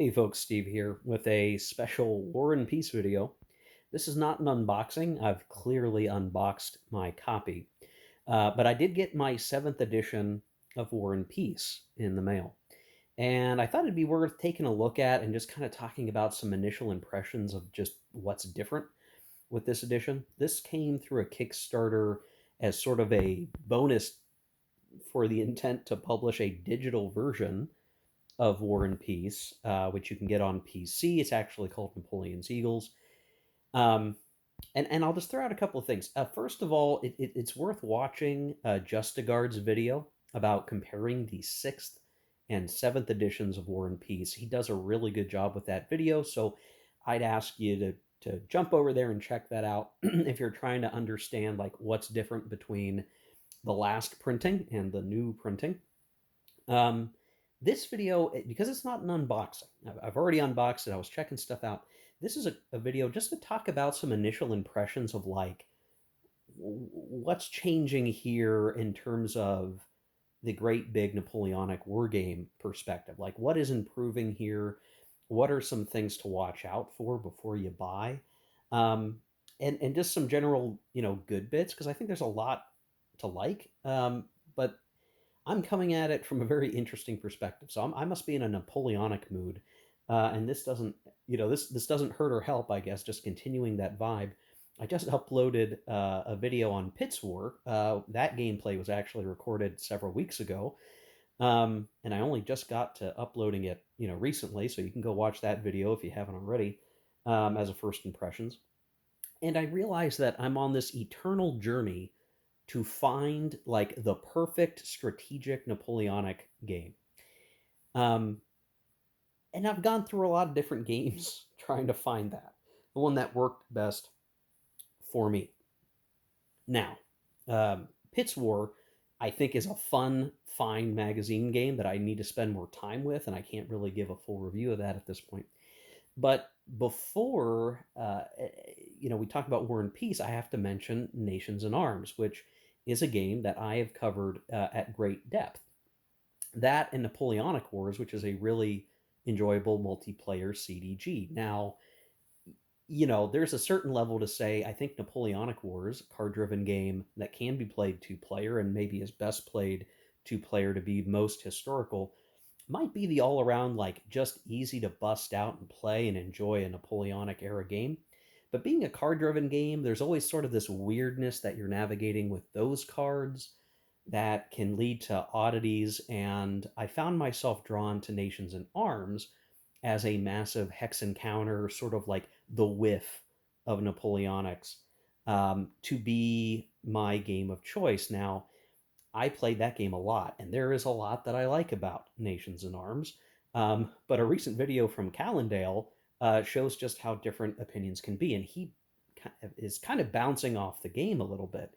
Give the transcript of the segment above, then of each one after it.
Hey folks, Steve here with a special War and Peace video. This is not an unboxing. I've clearly unboxed my copy. But I did get my 7th edition of War and Peace in the mail. And I thought it'd be worth taking a look at and just kind of talking about some initial impressions of just what's different with this edition. This came through a Kickstarter as sort of a bonus for the intent to publish a digital version of War and Peace, which you can get on PC. It's actually called Napoleon's Eagles. Um, and I'll just throw out a couple of things. First of all, it's worth watching Justagard's video about comparing the 6th and 7th editions of War and Peace. He does a really good job with that video, so I'd ask you to jump over there and check that out if you're trying to understand like what's different between the last printing and the new printing. Um, this video, because it's not an unboxing, I've already unboxed it. I was checking stuff out. This is a video just to talk about some initial impressions of like what's changing here in terms of the great big Napoleonic war game perspective. Like what is improving here? What are some things to watch out for before you buy? Um, and just some general, good bits, because I think there's a lot to like. But I'm coming at it from a very interesting perspective. So I must be in a Napoleonic mood, and this doesn't, this doesn't hurt or help. I guess just continuing that vibe. I just uploaded a video on Pitts War. That gameplay was actually recorded several weeks ago, and I only just got to uploading it, recently. So you can go watch that video if you haven't already, as a first impressions. And I realized that I'm on this eternal journey to find like the perfect strategic Napoleonic game. Um, and I've gone through a lot of different games trying to find that, the one that worked best for me. Now, Pitts War, I think, is a fun, fine magazine game that I need to spend more time with, and I can't really give a full review of that at this point. But before, we talk about War and Peace, I have to mention Nations in Arms, which is a game that I have covered at great depth. That and Napoleonic Wars, which is a really enjoyable multiplayer CDG. Now, there's a certain level to say, I think Napoleonic Wars, card driven game that can be played two player and maybe is best played two player to be most historical, might be the all around, like, just easy to bust out and play and enjoy a Napoleonic era game. But being a card driven game, there's always sort of this weirdness that you're navigating with those cards that can lead to oddities. And I found myself drawn to Nations in Arms as a massive hex encounter, sort of like the whiff of Napoleonics, to be my game of choice. Now, I played that game a lot, and there is a lot that I like about Nations in Arms. But a recent video from Callendale shows just how different opinions can be, and he is kind of bouncing off the game a little bit.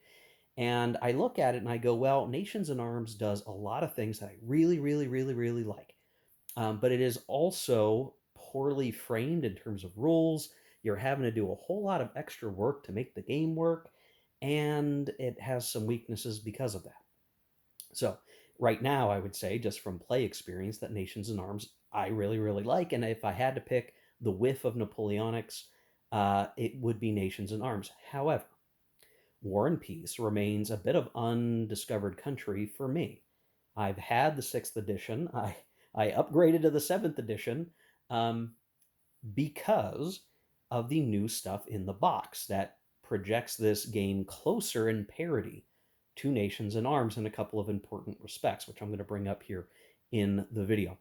And I look at it and I go, well, Nations in Arms does a lot of things that I really, really, really, really like. But it is also poorly framed in terms of rules. You're having to do a whole lot of extra work to make the game work, and it has some weaknesses because of that. So, right now, I would say, just from play experience, that Nations in Arms I really, really like. And if I had to pick the whiff of Napoleonics, it would be Nations in Arms. However, War and Peace remains a bit of undiscovered country for me. I've had the 6th edition. I upgraded to the 7th edition, um, because of the new stuff in the box that projects this game closer in parity to Nations in Arms in a couple of important respects, which I'm going to bring up here in the video.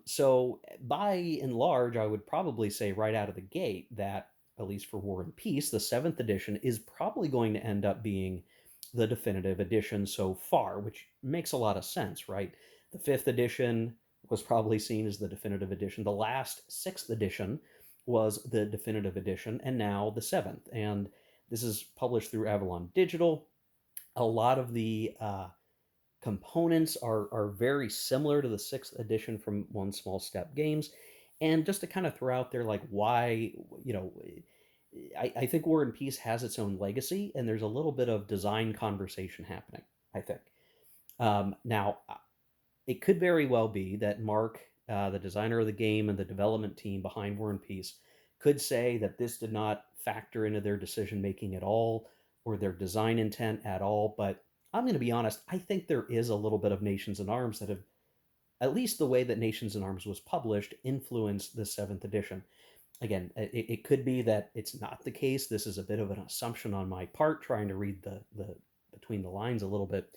So, by and large, I would probably say right out of the gate that, at least for War and Peace, the 7th edition is probably going to end up being the definitive edition so far, which makes a lot of sense, right? The 5th edition was probably seen as the definitive edition. The last 6th edition was the definitive edition, and now the 7th. And this is published through Avalon Digital. A lot of the components are very similar to the 6th edition from One Small Step Games. And just to kind of throw out there, like, why, I think War and Peace has its own legacy, and there's a little bit of design conversation happening, I think. Now, it could very well be that Mark the designer of the game and the development team behind War and Peace, could say that this did not factor into their decision making at all or their design intent at all. But I'm going to be honest, I think there is a little bit of Nations in Arms that have, at least the way that Nations in Arms was published, influenced the seventh edition. Again, it could be that it's not the case. This is a bit of an assumption on my part, trying to read the between the lines a little bit.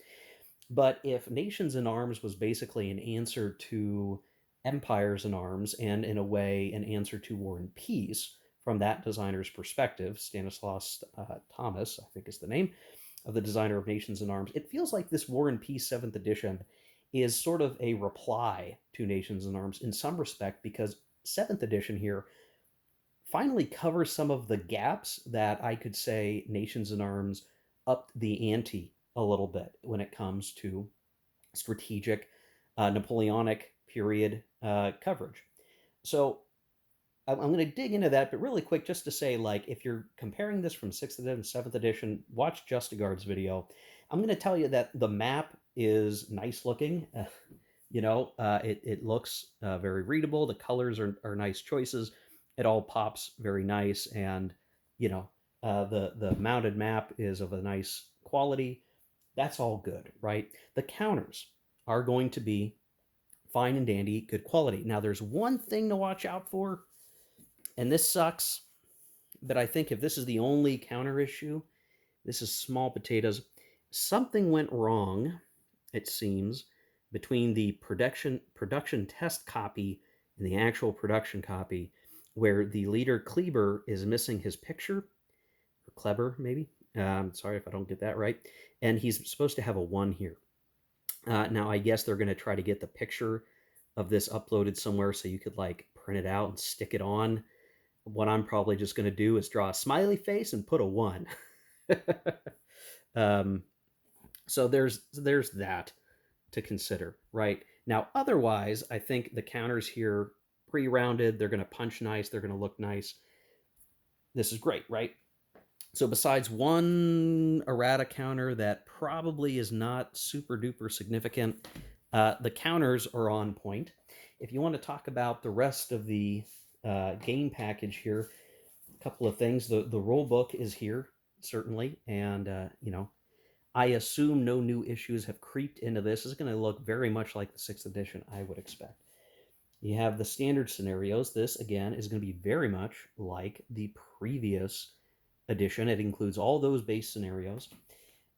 But if Nations in Arms was basically an answer to Empires in Arms, and in a way an answer to War and Peace from that designer's perspective, Stanislaus Thomas, I think is the name of the designer of Nations in Arms, it feels like this War and Peace 7th edition is sort of a reply to Nations in Arms in some respect, because 7th edition here finally covers some of the gaps that I could say Nations in Arms upped the ante a little bit when it comes to strategic Napoleonic period coverage. So I'm going to dig into that, but really quick, just to say, like, if you're comparing this from 6th edition, 7th edition, watch Justigard's video. I'm going to tell you that the map is nice looking. It looks very readable. The colors are nice choices. It all pops very nice, and you know, the mounted map is of a nice quality. That's all good, right? The counters are going to be fine and dandy, good quality. Now, there's one thing to watch out for, and this sucks, but I think if this is the only counter issue, this is small potatoes. Something went wrong, it seems, between the production test copy and the actual production copy, where the leader Kleber is missing his picture, or Kleber maybe. Sorry if I don't get that right. And he's supposed to have a 1 here. Now, I guess they're going to try to get the picture of this uploaded somewhere so you could like print it out and stick it on. What I'm probably just going to do is draw a smiley face and put a 1. um, so there's that to consider, right? Now, otherwise, I think the counters here pre-rounded, they're going to punch nice, they're going to look nice. This is great, right? So besides one errata counter that probably is not super duper significant, the counters are on point. If you want to talk about the rest of the game package here, a couple of things. The rule book is here, certainly, and I assume no new issues have creeped into this. It's going to look very much like the 6th edition, I would expect. You have the standard scenarios. This, again, is going to be very much like the previous edition. It includes all those base scenarios.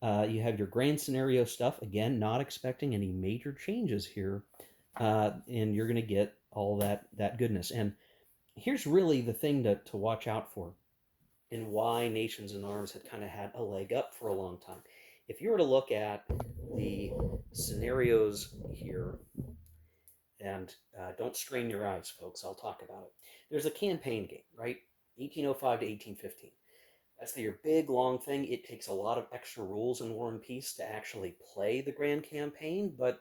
You have your grand scenario stuff. Again, not expecting any major changes here. And you're going to get all that goodness. And here's really the thing to watch out for, and why Nations in Arms had kind of had a leg up for a long time. If you were to look at the scenarios here, and don't strain your eyes, folks, I'll talk about it. There's a campaign game, right? 1805 to 1815. That's your big, long thing. It takes a lot of extra rules in War and Peace to actually play the grand campaign, but,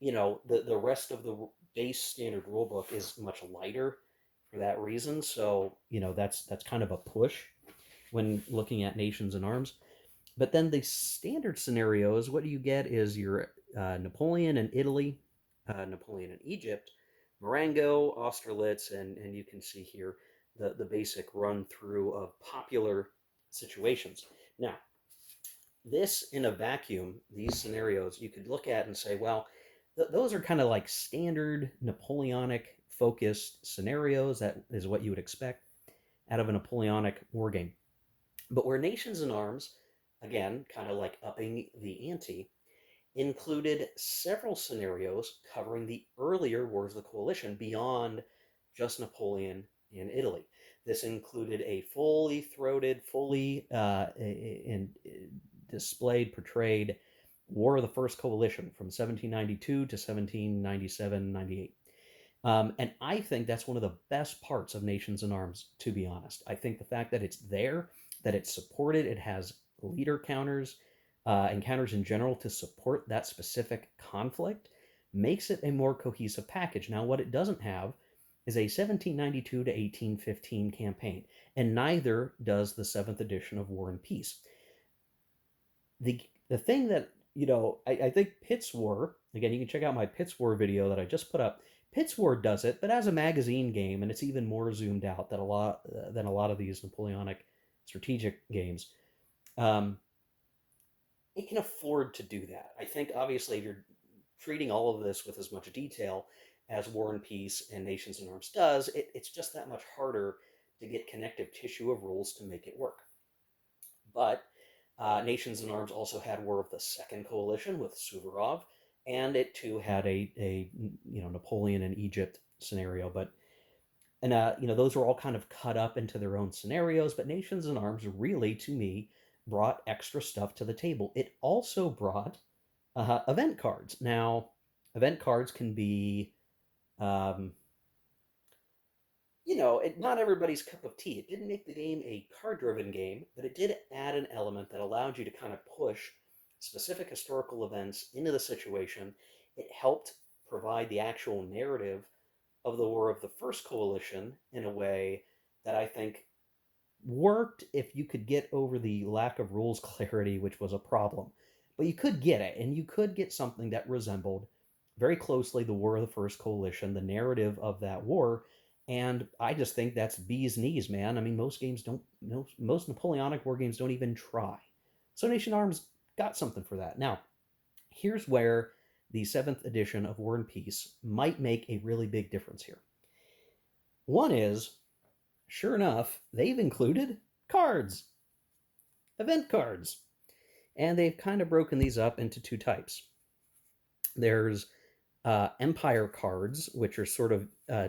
the rest of the base standard rulebook is much lighter for that reason. So, that's kind of a push when looking at Nations in Arms. But then the standard scenarios, what you get is your Napoleon in Italy, Napoleon in Egypt, Marengo, Austerlitz, and you can see here the basic run through of popular situations. Now, this in a vacuum, these scenarios, you could look at and say, well, those are kind of like standard Napoleonic focused scenarios. That is what you would expect out of a Napoleonic war game. But where Nations in Arms, again, kind of like upping the ante, included several scenarios covering the earlier Wars of the Coalition beyond just Napoleon in Italy. This included a fully throated, fully displayed, portrayed War of the First Coalition from 1792 to 1797-98. And I think that's one of the best parts of Nations in Arms, to be honest. I think the fact that it's there, that it's supported, it has leader counters and counters in general to support that specific conflict, makes it a more cohesive package. Now, what it doesn't have is a 1792 to 1815 campaign, and neither does the 7th edition of War and Peace. The thing that, I think Pitt's War, again, you can check out my Pitt's War video that I just put up. Pitts War does it, but as a magazine game, and it's even more zoomed out than a lot of these Napoleonic strategic games. Um, it can afford to do that. I think obviously if you're treating all of this with as much detail as War and Peace and Nations in Arms does, it's just that much harder to get connective tissue of rules to make it work. But Nations in Arms also had War of the Second Coalition with Suvorov, and it too had a Napoleon and Egypt scenario. But and those were all kind of cut up into their own scenarios. But Nations in Arms really, to me, brought extra stuff to the table. It also brought event cards. Now, event cards can be um, not everybody's cup of tea. It didn't make the game a card driven game, but it did add an element that allowed you to kind of push specific historical events into the situation. It helped provide the actual narrative of the War of the First Coalition in a way that I think worked if you could get over the lack of rules clarity, which was a problem. But you could get it, and you could get something that resembled very closely the War of the First Coalition, the narrative of that war. And I just think that's bee's knees, man. I mean, most games don't, most Napoleonic war games don't even try. So Nation Arms got something for that. Now, here's where the 7th edition of War and Peace might make a really big difference here. One is, sure enough, they've included cards, event cards. And they've kind of broken these up into two types. There's empire cards, which are sort of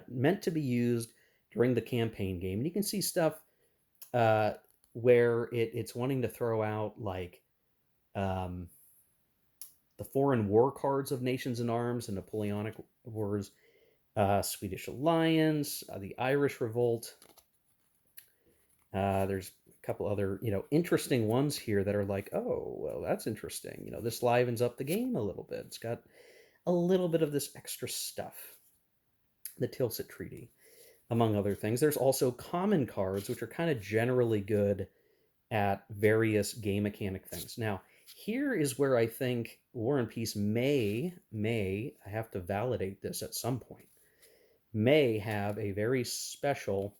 meant to be used during the campaign game. And you can see stuff uh, where it's wanting to throw out like um, the foreign war cards of Nations in Arms and Napoleonic Wars, Swedish Alliance, the Irish Revolt. There's a couple other, interesting ones here that are like, oh, well, that's interesting. This livens up the game a little bit. It's got a little bit of this extra stuff. The Tilsit Treaty, among other things. There's also common cards, which are kind of generally good at various game mechanic things. Now, here is where I think War and Peace I have to validate this at some point, may have a very special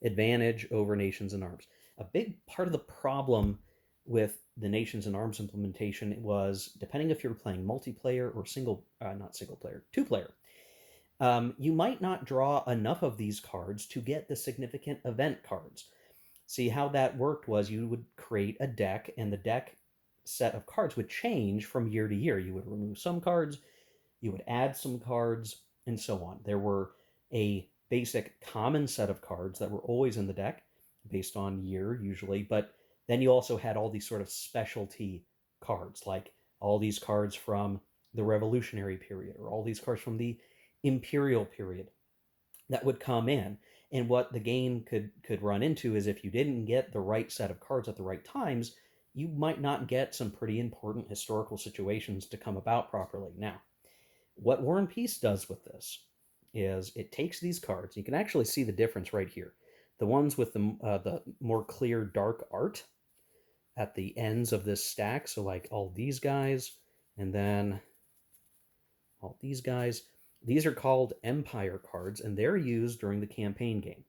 advantage over Nations in Arms. A big part of the problem with the Nations in Arms implementation was, depending if you're playing multiplayer or not single player, two player, you might not draw enough of these cards to get the significant event cards. See, how that worked was you would create a deck, and the deck set of cards would change from year to year. You would remove some cards, you would add some cards, and so on. There were a basic common set of cards that were always in the deck based on year usually, but then you also had all these sort of specialty cards, like all these cards from the revolutionary period or all these cards from the imperial period that would come in. And what the game could run into is, if you didn't get the right set of cards at the right times, you might not get some pretty important historical situations to come about properly. Now, what War and Peace does with this is it takes these cards. You can actually see the difference right here. The ones with the more clear dark art at the ends of this stack, so like all these guys, and then all these guys, these are called Empire cards, and they're used during the campaign game.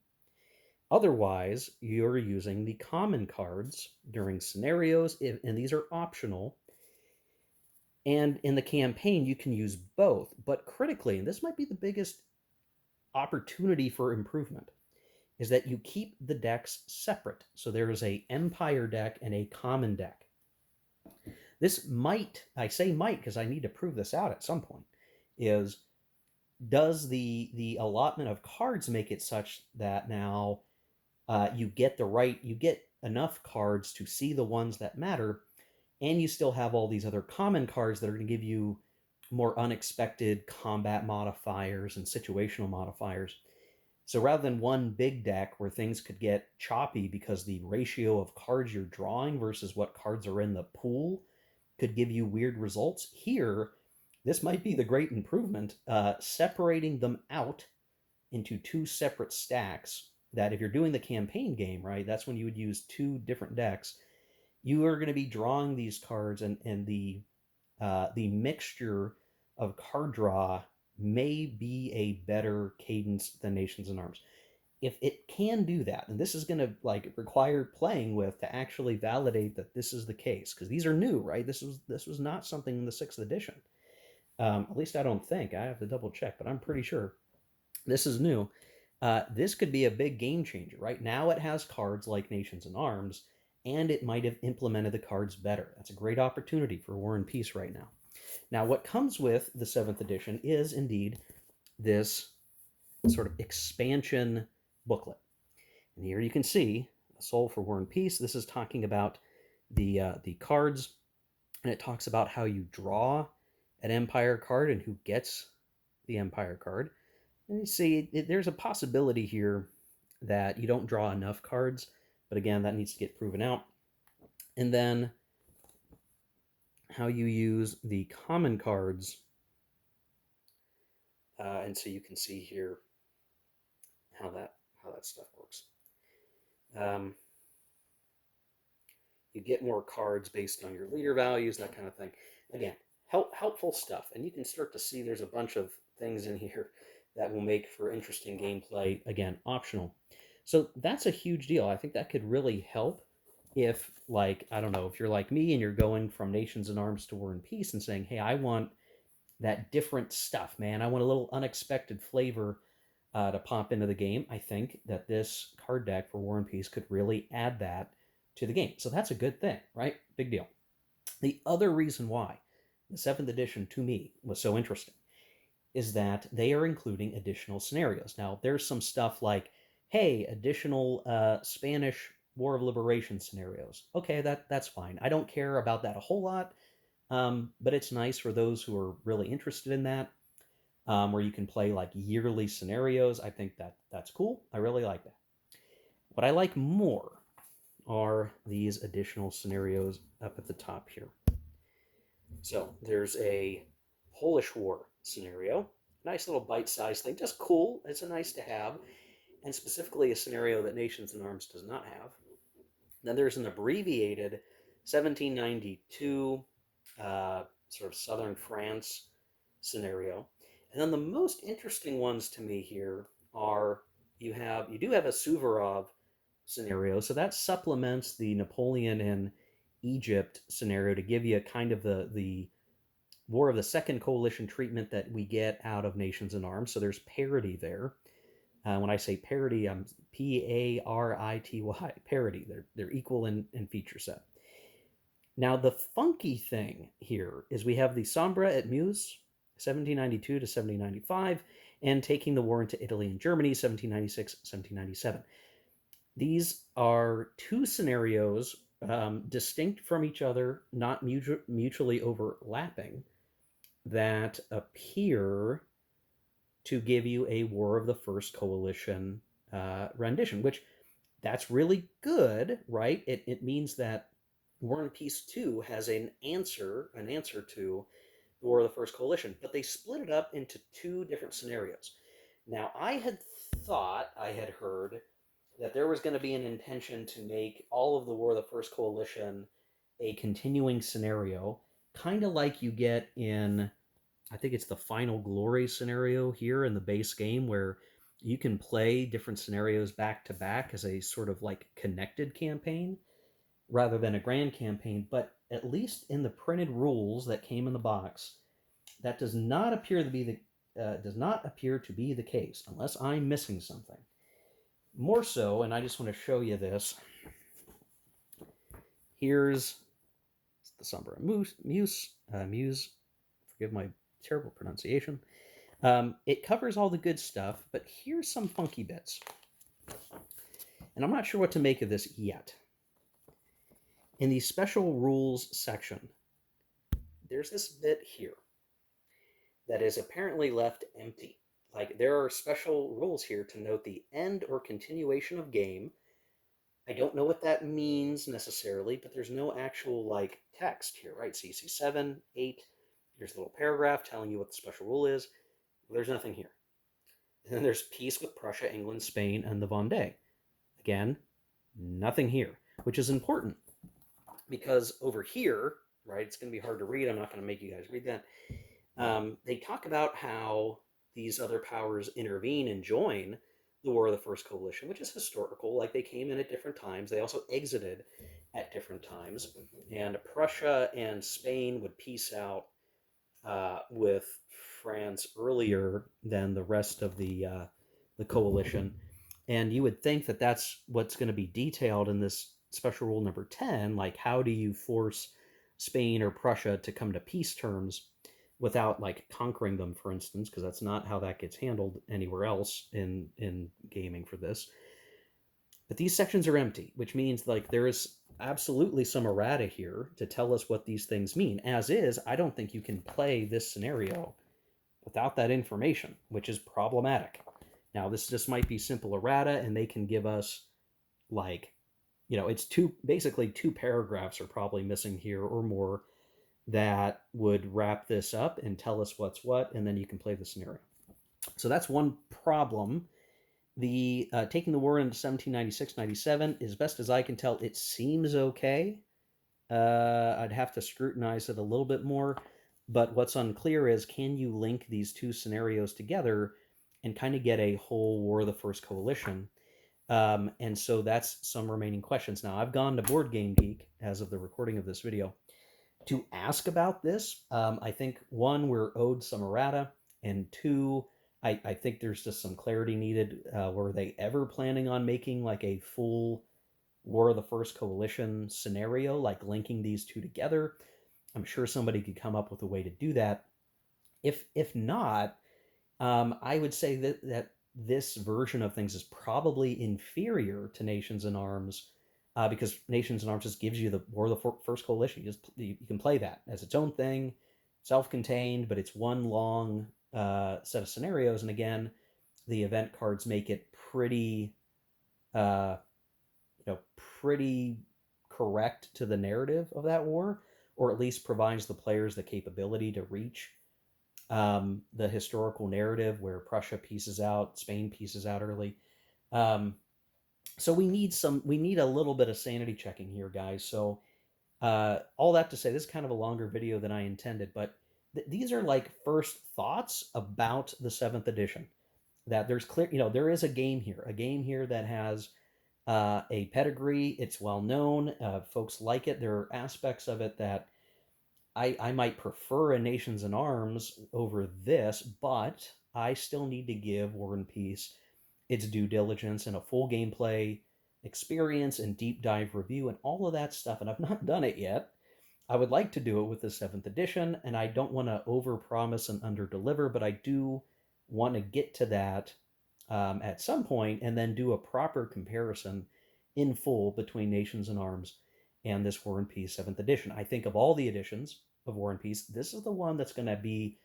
Otherwise, you're using the common cards during scenarios, and these are optional. And in the campaign, you can use both. But critically, and this might be the biggest opportunity for improvement, is that you keep the decks separate. So there is a Empire deck and a common deck. This might, I say might because I need to prove this out at some point, is, does the allotment of cards make it such that now you get enough cards to see the ones that matter, and you still have all these other common cards that are going to give you more unexpected combat modifiers and situational modifiers. So rather than one big deck where things could get choppy because the ratio of cards you're drawing versus what cards are in the pool could give you weird results, here, this might be the great improvement, separating them out into two separate stacks, that if you're doing the campaign game, right, that's when you would use two different decks. You are going to be drawing these cards, and the mixture of card draw may be a better cadence than Nations in Arms. If it can do that, and this is going to like require playing with to actually validate that this is the case, because these are new, right? This was not something in the sixth edition. At least I don't think. I have to double check, but I'm pretty sure this is new. This could be a big game changer. Right now, it has cards like Nations in Arms, and it might have implemented the cards better. That's a great opportunity for War and Peace right now. Now, what comes with the seventh edition is indeed this sort of expansion booklet. And here you can see the Soul for War and Peace. This is talking about the cards, and it talks about how you draw an Empire card and who gets the Empire card. And you see, there's a possibility here that you don't draw enough cards, but again, that needs to get proven out. And then how you use the common cards. And so you can see here how that stuff works. You get more cards based on your leader values, that kind of thing. Again, helpful stuff. And you can start to see there's a bunch of things in here that will make for interesting gameplay. Again, optional. So that's a huge deal. I think that could really help if, like, I don't know, if you're like me and you're going from Nations in Arms to War and Peace and saying, hey, I want that different stuff, man. I want a little unexpected flavor to pop into the game. I think that this card deck for War and Peace could really add that to the game. So that's a good thing, right? Big deal. The other reason why the 7th edition to me was so interesting is that they are including additional scenarios. Now, there's some stuff like, hey, additional Spanish War of Liberation scenarios. Okay, that's fine. I don't care about that a whole lot, but it's nice for those who are really interested in that, where you can play like yearly scenarios. I think that's cool. I really like that. What I like more are these additional scenarios up at the top here. So there's a Polish War scenario. Nice little bite-sized thing. Just cool. It's a nice to have. And specifically a scenario that Nations in Arms does not have. Then there's an abbreviated 1792 sort of southern France scenario. And then the most interesting ones to me here are you do have a Suvorov scenario, so that supplements the Napoleon in Egypt scenario to give you kind of the War of the Second Coalition treatment that we get out of Nations in Arms. So there's parity there. When I say parity, I'm Parity, parity. They're equal in feature set. Now, the funky thing here is we have the Sombra at Meuse, 1792 to 1795, and taking the war into Italy and Germany, 1796, 1797. These are two scenarios distinct from each other, not mutually overlapping, that appear to give you a War of the First Coalition rendition, which that's really good, right? It means that War and Peace 2 has an answer to the War of the First Coalition, but they split it up into two different scenarios. Now, I had heard that there was going to be an intention to make all of the War of the First Coalition a continuing scenario, kind of like you get in, I think it's the Final Glory scenario here in the base game, where you can play different scenarios back to back as a sort of like connected campaign rather than a grand campaign. But at least in the printed rules that came in the box, that does not appear to be the case, unless I'm missing something. More so, and I just want to show you this. Here's the Sombra Muse. Forgive my terrible pronunciation. It covers all the good stuff, but here's some funky bits. And I'm not sure what to make of this yet. In the special rules section, there's this bit here that is apparently left empty. Like, there are special rules here to note the end or continuation of game. I don't know what that means necessarily, but there's no actual, like, text here, right? So you see 7, 8, here's a little paragraph telling you what the special rule is. There's nothing here. And then there's peace with Prussia, England, Spain, and the Vendée. Again, nothing here, which is important because over here, right, it's going to be hard to read. I'm not going to make you guys read that. They talk about how these other powers intervene and join the War of the First Coalition, which is historical. Like, they came in at different times. They also exited at different times. And Prussia and Spain would peace out with France earlier than the rest of the coalition. And you would think that that's what's going to be detailed in this special rule number 10. Like, how do you force Spain or Prussia to come to peace terms without like conquering them, for instance, because that's not how that gets handled anywhere else in gaming for this. But these sections are empty, which means like there is absolutely some errata here to tell us what these things mean. As is, I don't think you can play this scenario without that information, which is problematic. Now, this just might be simple errata, and they can give us like, it's basically two paragraphs are probably missing here or more that would wrap this up and tell us what's what, and then you can play the scenario. So that's one problem. The taking the war into 1796-97, as best as I can tell, it seems okay. I'd have to scrutinize it a little bit more, but what's unclear is, can you link these two scenarios together and kind of get a whole War of the First Coalition? And so that's some remaining questions. Now, I've gone to Board Game Geek as of the recording of this video to ask about this. I think, one, we're owed some errata, and two, I think there's just some clarity needed. Were they ever planning on making like a full War of the First Coalition scenario, like linking these two together? I'm sure somebody could come up with a way to do that. If not, I would say that this version of things is probably inferior to Nations in Arms, because Nations in Arms just gives you the War of the First Coalition. You can play that as its own thing, self-contained, but it's one long set of scenarios. And again, the event cards make it pretty, uh, pretty correct to the narrative of that war, or at least provides the players the capability to reach the historical narrative where Prussia pieces out, Spain pieces out early. So we need a little bit of sanity checking here, guys. So all that to say, this is kind of a longer video than I intended, but these are like first thoughts about the 7th edition. That there's clear, there is a game here that has a pedigree. It's well known. Folks like it. There are aspects of it that I might prefer a Nations in Arms over this, but I still need to give War and Peace its due diligence and a full gameplay experience and deep dive review and all of that stuff. And I've not done it yet. I would like to do it with the 7th edition, and I don't want to overpromise and underdeliver, but I do want to get to that at some point and then do a proper comparison in full between Nations in Arms and this War and Peace 7th edition. I think of all the editions of War and Peace, this is the one that's going to be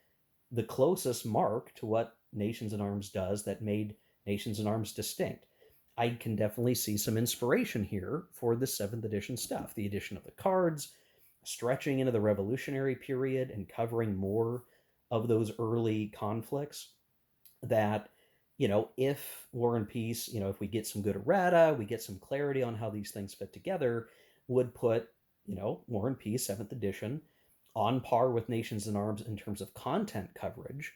the closest mark to what Nations in Arms does that made Nations in Arms distinct. I can definitely see some inspiration here for the 7th edition stuff. The addition of the cards, stretching into the Revolutionary period and covering more of those early conflicts that, if War and Peace, if we get some good errata, we get some clarity on how these things fit together, would put, War and Peace 7th edition on par with Nations in Arms in terms of content coverage.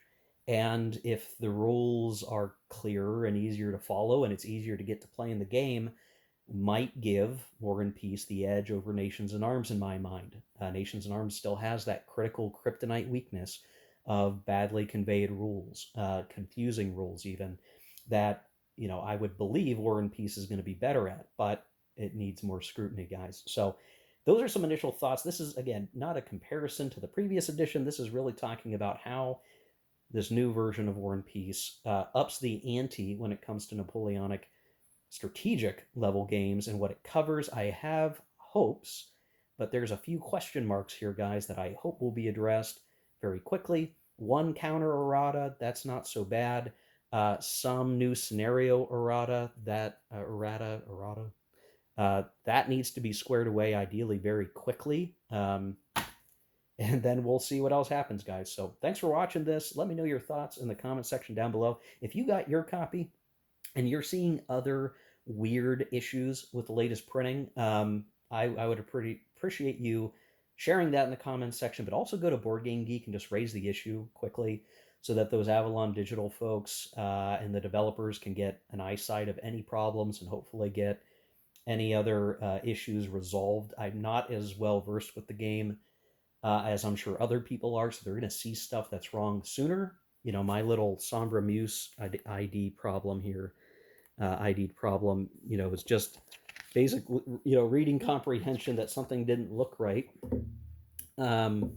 And if the rules are clearer and easier to follow and it's easier to get to play in the game, might give War and Peace the edge over Nations in Arms in my mind. Nations in Arms still has that critical kryptonite weakness of badly conveyed rules, confusing rules even, that, I would believe War and Peace is going to be better at, but it needs more scrutiny, guys. So those are some initial thoughts. This is, again, not a comparison to the previous edition. This is really talking about how this new version of War and Peace ups the ante when it comes to Napoleonic strategic level games and what it covers. I have hopes, but there's a few question marks here, guys, that I hope will be addressed very quickly. One counter errata, that's not so bad. Some new scenario errata, that needs to be squared away, ideally very quickly. And then we'll see what else happens, guys. So thanks for watching this. Let me know your thoughts in the comment section down below. If you got your copy and you're seeing other weird issues with the latest printing, I would appreciate you sharing that in the comments section, but also go to Board Game Geek and just raise the issue quickly. so that those Avalon Digital folks and the developers can get an eyesight of any problems and hopefully get any other issues resolved. I'm not as well versed with the game as I'm sure other people are, so they're going to see stuff that's wrong sooner. You know, my little Sombra Muse ID problem here, ID problem, you know, is just basic, you know, reading comprehension that something didn't look right. Um,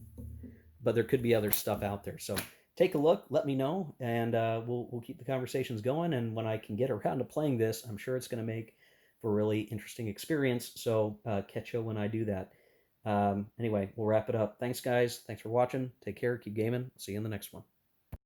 but there could be other stuff out there. So take a look, let me know, and we'll keep the conversations going. And when I can get around to playing this, I'm sure it's going to make for a really interesting experience. So catch you when I do that. Anyway, we'll wrap it up. Thanks, guys. Thanks for watching. Take care. Keep gaming. See you in the next one.